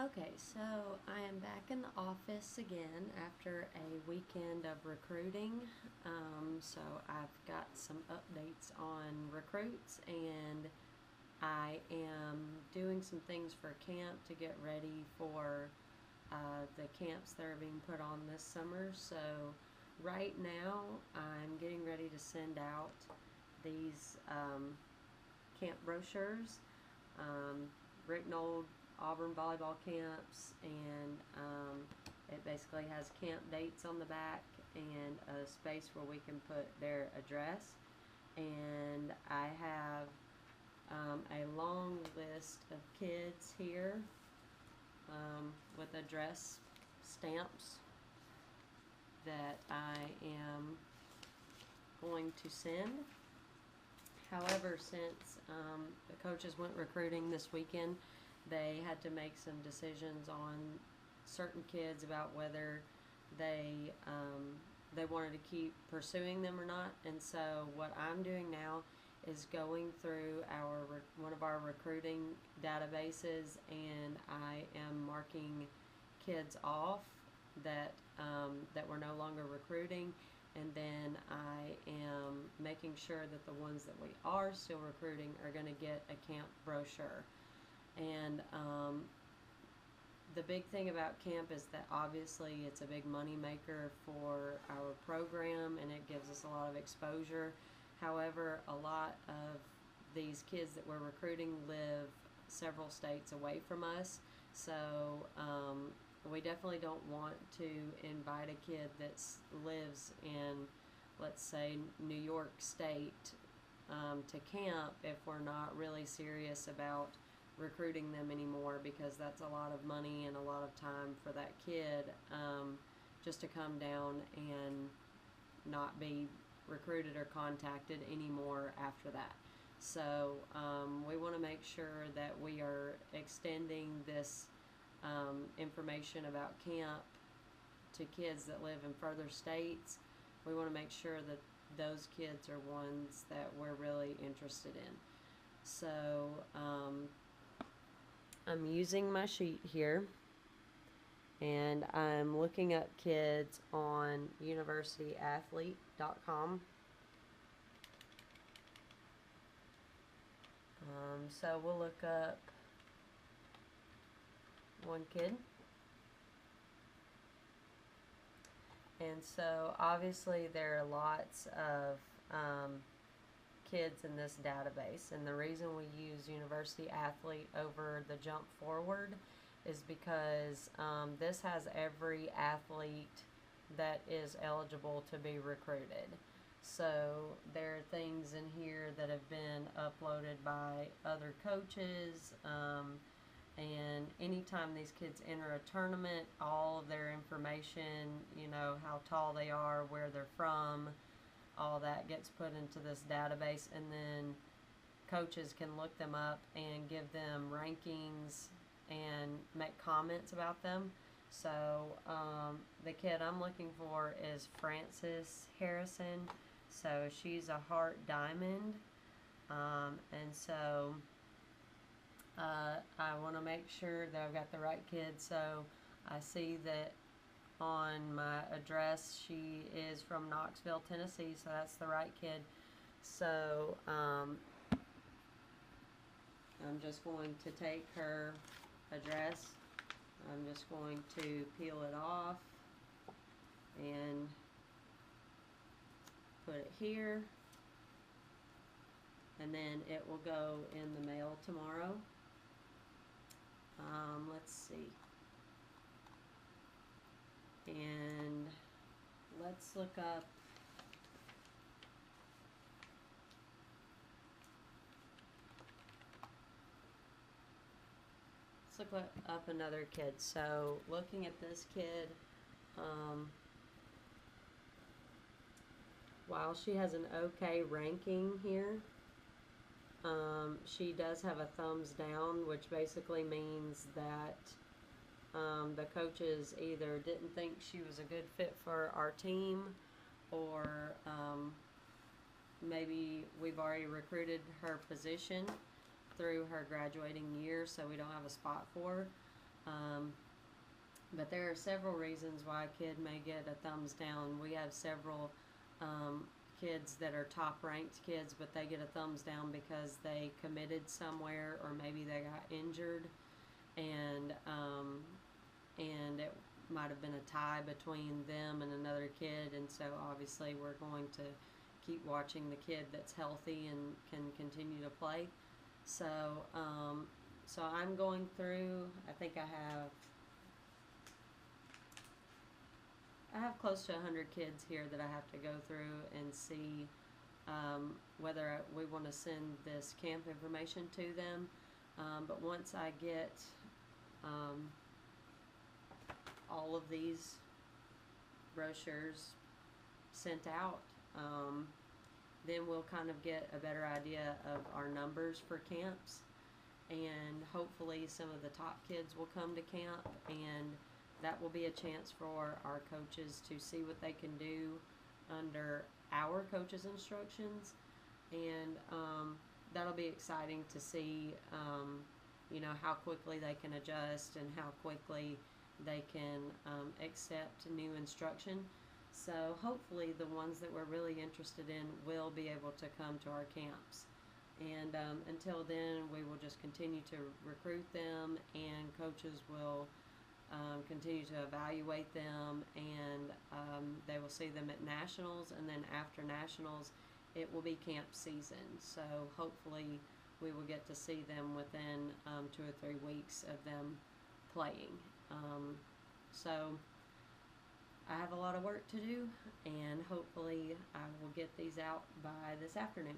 Okay, so I am back in the office again after a weekend of recruiting. So I've got some updates on recruits, and I am doing some things for camp to get ready for the camps that are being put on this summer. So right now I'm getting ready to send out these camp brochures. Written old Auburn volleyball camps, and it basically has camp dates on the back and a space where we can put their address. And I have a long list of kids here with address stamps that I am going to send. However, since the coaches went recruiting this weekend, they had to make some decisions on certain kids about whether they wanted to keep pursuing them or not. And so what I'm doing now is going through one of our recruiting databases, and I am marking kids off that that we're no longer recruiting. And then I am making sure that the ones that we are still recruiting are going to get a camp brochure. And the big thing about camp is that obviously it's a big money maker for our program, and it gives us a lot of exposure. However, a lot of these kids that we're recruiting live several states away from us. So we definitely don't want to invite a kid that lives in, let's say, New York State to camp if we're not really serious about recruiting them anymore, because that's a lot of money and a lot of time for that kid just to come down and not be recruited or contacted anymore after that. So we want to make sure that we are extending this information about camp to kids that live in further states. We want to make sure that those kids are ones that we're really interested in. So I'm using my sheet here, and I'm looking up kids on universityathlete.com. So we'll look up one kid. And so obviously there are lots of kids in this database, and the reason we use University Athlete over the Jump Forward is because this has every athlete that is eligible to be recruited. So there are things in here that have been uploaded by other coaches, and anytime these kids enter a tournament, all of their information, how tall they are, where they're from, all that gets put into this database, and then coaches can look them up and give them rankings and make comments about them. So the kid I'm looking for is Frances Harrison. So she's a Heart Diamond, and so I want to make sure that I've got the right kid. So I see that on my address she is from Knoxville, Tennessee, so that's the right kid. So I'm just going to take her address, I'm just going to peel it off and put it here, and then it will go in the mail tomorrow. Let's see, and let's look up another kid. So looking at this kid, while she has an okay ranking here, she does have a thumbs down, which basically means that the coaches either didn't think she was a good fit for our team, or maybe we've already recruited her position through her graduating year, so we don't have a spot for her. But there are several reasons why a kid may get a thumbs down. We have several kids that are top ranked kids, but they get a thumbs down because they committed somewhere, or maybe they got injured, and it might have been a tie between them and another kid, and so obviously we're going to keep watching the kid that's healthy and can continue to play. So so I'm going through, I think I have close to 100 kids here that I have to go through and see whether we want to send this camp information to them. But once I get all of these brochures sent out, then we'll kind of get a better idea of our numbers for camps, and hopefully some of the top kids will come to camp, and that will be a chance for our coaches to see what they can do under our coaches' instructions, and that'll be exciting to see, how quickly they can adjust and how quickly they can accept new instruction. So hopefully the ones that we're really interested in will be able to come to our camps. And until then, we will just continue to recruit them, and coaches will continue to evaluate them, and they will see them at nationals, and then after nationals it will be camp season. So hopefully we will get to see them within 2 or 3 weeks of them playing. So I have a lot of work to do, and hopefully I will get these out by this afternoon.